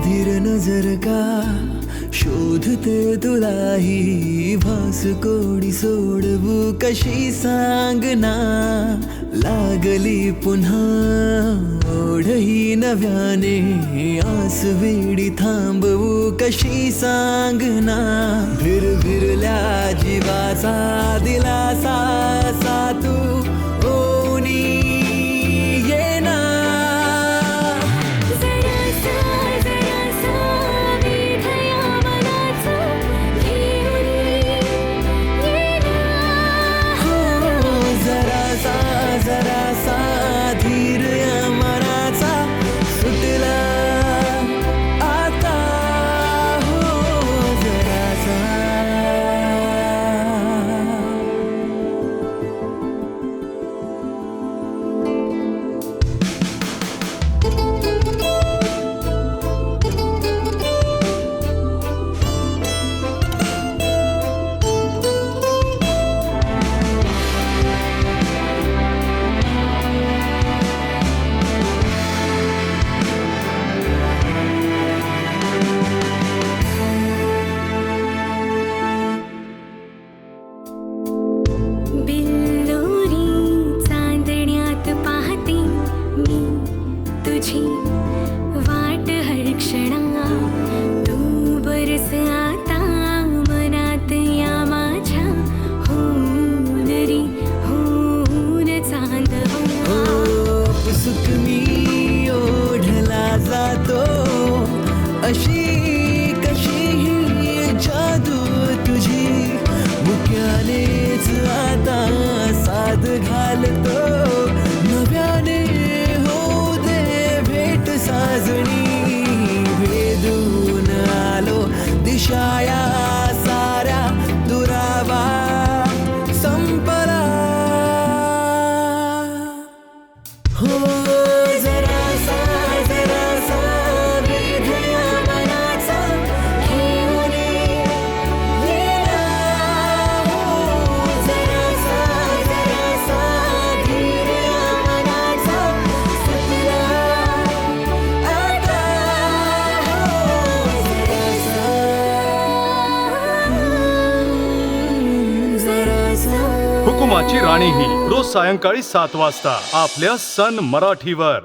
धीर नजर का शोधते तुलाही भास कोडी सोडवू कशी सांगना लागली पुन्हा ओढही नव्याने आस वेडी थांबवू कशी सांगना भिरभिरल्या जीवाचा दिलासा सा तू ओनी येना जरासा धीर या मनाचा सुटला आता हो जरासा वाट हर क्षणा तू बरस आता मनात या माझ्या होऊन रे होऊन चांदवा पुसुक मी ओढला जातो अशी कशी ही जादू तुझी मुक्यानेच आता साद घालतो नव्याने होऊ दे भेट साजणी भेदून आलो दिशा या साऱ्या दुरावा संपला हो जरासा वेदया मनाचा घेऊन येना हो जरासा धीर या मनाचा सुटला आता हो जरासा हुकुमाची राणी ही रोज सायंकाळी 7 वाजता आपल्या सन मराठीवर.